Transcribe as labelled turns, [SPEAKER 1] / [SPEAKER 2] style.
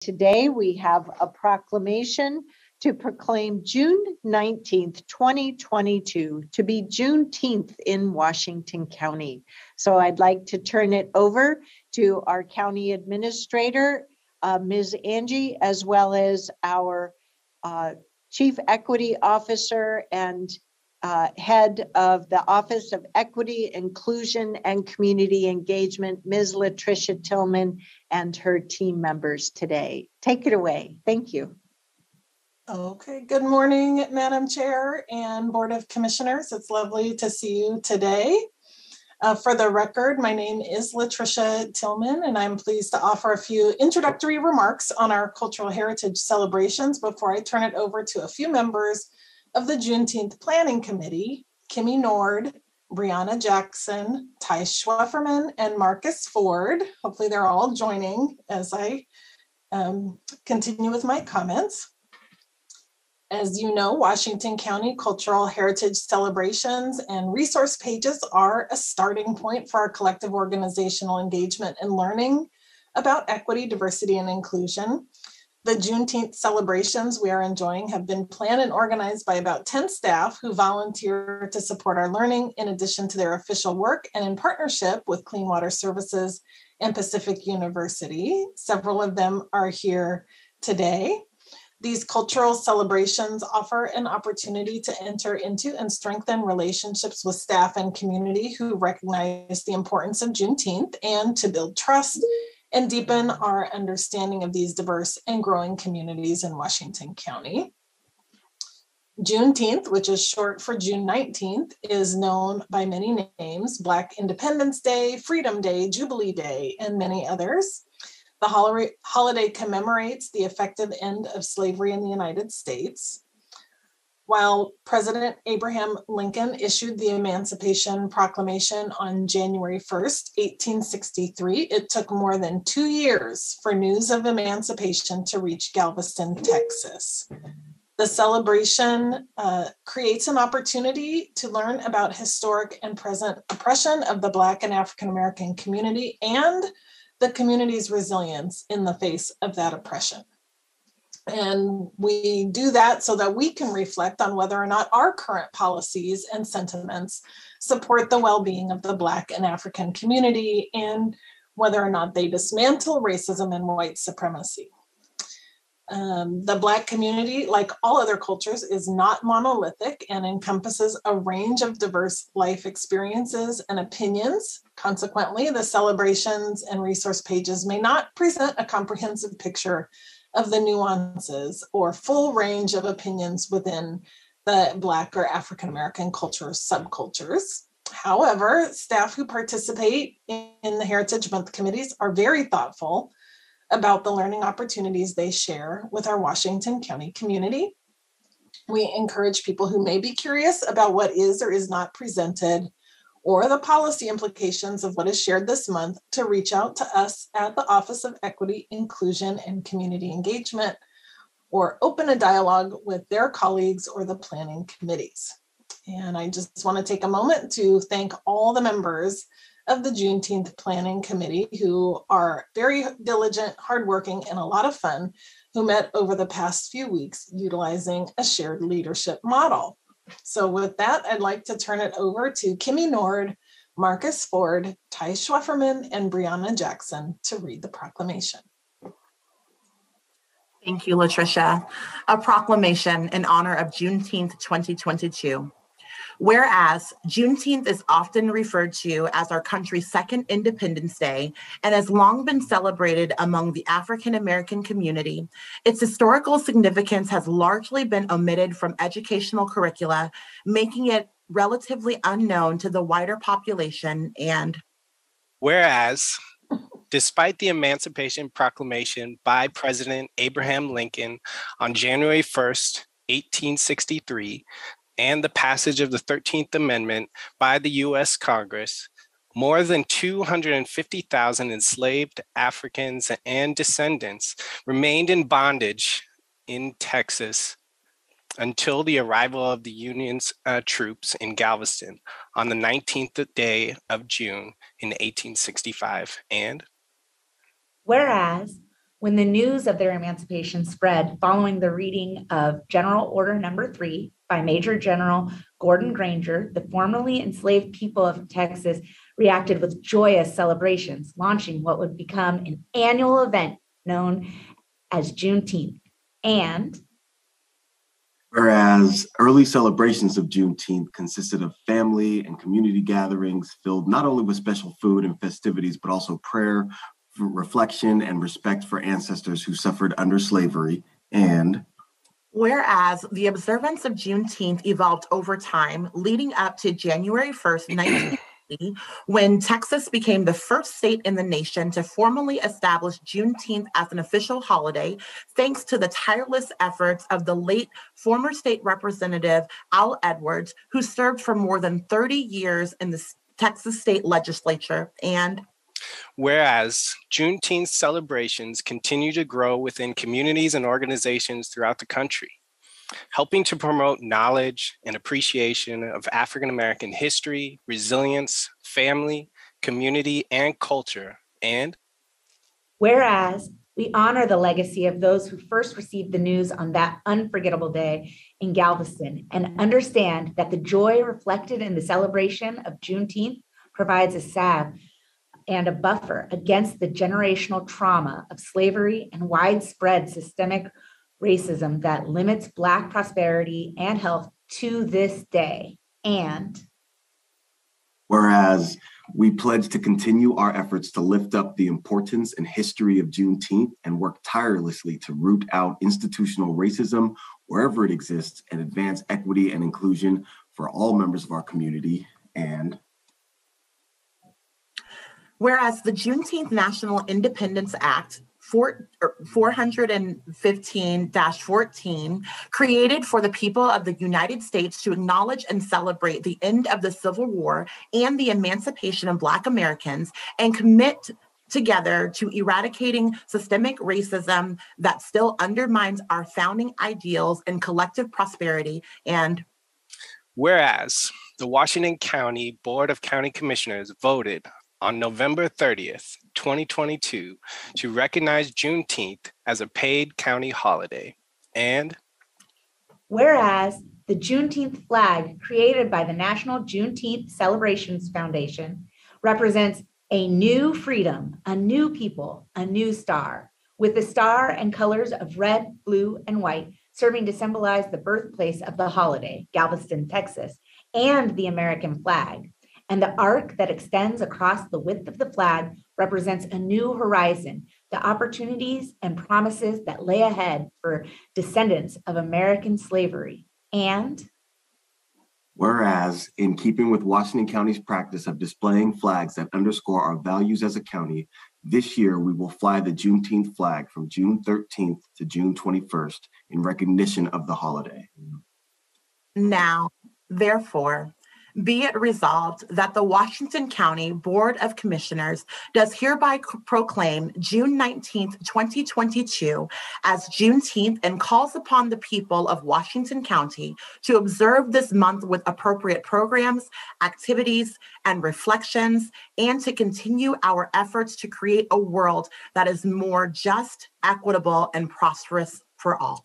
[SPEAKER 1] Today we have a proclamation to proclaim June 19th, 2022 to be Juneteenth in Washington County. So I'd like to turn it over to our county administrator, Ms. Angie, as well as our Chief Equity Officer and Head of the Office of Equity, Inclusion, and Community Engagement, Ms. Latricia Tillman, and her team members today. Take it away. Thank you.
[SPEAKER 2] Okay, good morning, Madam Chair and Board of Commissioners. It's lovely to see you today. For the record, my name is Latricia Tillman, and I'm pleased to offer a few introductory remarks on our cultural heritage celebrations before I turn it over to a few members of the Juneteenth Planning Committee, Kimmy Nord, Brianna Jackson, Ty Schwefferman, and Marcus Ford. Hopefully they're all joining as I continue with my comments. As you know, Washington County Cultural Heritage Celebrations and resource pages are a starting point for our collective organizational engagement and learning about equity, diversity, and inclusion. The Juneteenth celebrations we are enjoying have been planned and organized by about 10 staff who volunteer to support our learning in addition to their official work and in partnership with Clean Water Services and Pacific University. Several of them are here today. These cultural celebrations offer an opportunity to enter into and strengthen relationships with staff and community who recognize the importance of Juneteenth and to build trust and deepen our understanding of these diverse and growing communities in Washington County. Juneteenth, which is short for June 19th, is known by many names: Black Independence Day, Freedom Day, Jubilee Day, and many others. The holiday commemorates the effective end of slavery in the United States. While President Abraham Lincoln issued the Emancipation Proclamation on January 1st, 1863, it took more than 2 years for news of emancipation to reach Galveston, Texas. The celebration creates an opportunity to learn about historic and present oppression of the Black and African American community and the community's resilience in the face of that oppression. And we do that so that we can reflect on whether or not our current policies and sentiments support the well-being of the Black and African community and whether or not they dismantle racism and white supremacy. The Black community, like all other cultures, is not monolithic and encompasses a range of diverse life experiences and opinions. Consequently, the celebrations and resource pages may not present a comprehensive picture of the nuances or full range of opinions within the Black or African American culture subcultures. However, staff who participate in the Heritage Month committees are very thoughtful about the learning opportunities they share with our Washington County community. We encourage people who may be curious about what is or is not presented or the policy implications of what is shared this month to reach out to us at the Office of Equity, Inclusion, and Community Engagement, or open a dialogue with their colleagues or the planning committees. And I just want to take a moment to thank all the members of the Juneteenth Planning Committee who are very diligent, hardworking, and a lot of fun, who met over the past few weeks utilizing a shared leadership model. So with that, I'd like to turn it over to Kimmy Nord, Marcus Ford, Ty Schwefferman, and Brianna Jackson to read the proclamation.
[SPEAKER 3] Thank you, Latricia. A proclamation in honor of Juneteenth 2022. Whereas Juneteenth is often referred to as our country's second Independence Day and has long been celebrated among the African American community, its historical significance has largely been omitted from educational curricula, making it relatively unknown to the wider population. And
[SPEAKER 4] whereas, despite the Emancipation Proclamation by President Abraham Lincoln on January 1st, 1863, and the passage of the 13th Amendment by the U.S. Congress, more than 250,000 enslaved Africans and descendants remained in bondage in Texas until the arrival of the Union's troops in Galveston on the 19th day of June in 1865. And
[SPEAKER 5] whereas When the news of their emancipation spread following the reading of General Order Number 3 by Major General Gordon Granger, the formerly enslaved people of Texas reacted with joyous celebrations, launching what would become an annual event known as Juneteenth. And
[SPEAKER 6] whereas early celebrations of Juneteenth consisted of family and community gatherings filled not only with special food and festivities, but also prayer, reflection, and respect for ancestors who suffered under slavery. And
[SPEAKER 3] whereas the observance of Juneteenth evolved over time, leading up to January 1st, 1980, when Texas became the first state in the nation to formally establish Juneteenth as an official holiday, thanks to the tireless efforts of the late former state representative Al Edwards, who served for more than 30 years in the Texas state legislature. And
[SPEAKER 4] whereas Juneteenth celebrations continue to grow within communities and organizations throughout the country, helping to promote knowledge and appreciation of African American history, resilience, family, community, and culture. And
[SPEAKER 5] whereas we honor the legacy of those who first received the news on that unforgettable day in Galveston and understand that the joy reflected in the celebration of Juneteenth provides a salve and a buffer against the generational trauma of slavery and widespread systemic racism that limits Black prosperity and health to this day. And
[SPEAKER 6] whereas we pledge to continue our efforts to lift up the importance and history of Juneteenth and work tirelessly to root out institutional racism wherever it exists and advance equity and inclusion for all members of our community. And
[SPEAKER 3] whereas the Juneteenth National Independence Act 415-14, created for the people of the United States to acknowledge and celebrate the end of the Civil War and the emancipation of Black Americans, and commit together to eradicating systemic racism that still undermines our founding ideals and collective prosperity. And
[SPEAKER 4] whereas the Washington County Board of County Commissioners voted on November 30th, 2022, to recognize Juneteenth as a paid county holiday. And
[SPEAKER 5] whereas the Juneteenth flag created by the National Juneteenth Celebrations Foundation represents a new freedom, a new people, a new star, with the star and colors of red, blue, and white serving to symbolize the birthplace of the holiday, Galveston, Texas, and the American flag. And the arc that extends across the width of the flag represents a new horizon, the opportunities and promises that lay ahead for descendants of American slavery. And
[SPEAKER 6] whereas, in keeping with Washington County's practice of displaying flags that underscore our values as a county, this year we will fly the Juneteenth flag from June 13th to June 21st in recognition of the holiday.
[SPEAKER 3] Now, therefore, be it resolved that the Washington County Board of Commissioners does hereby proclaim June 19th, 2022 as Juneteenth and calls upon the people of Washington County to observe this month with appropriate programs, activities, and reflections, and to continue our efforts to create a world that is more just, equitable, and prosperous for all.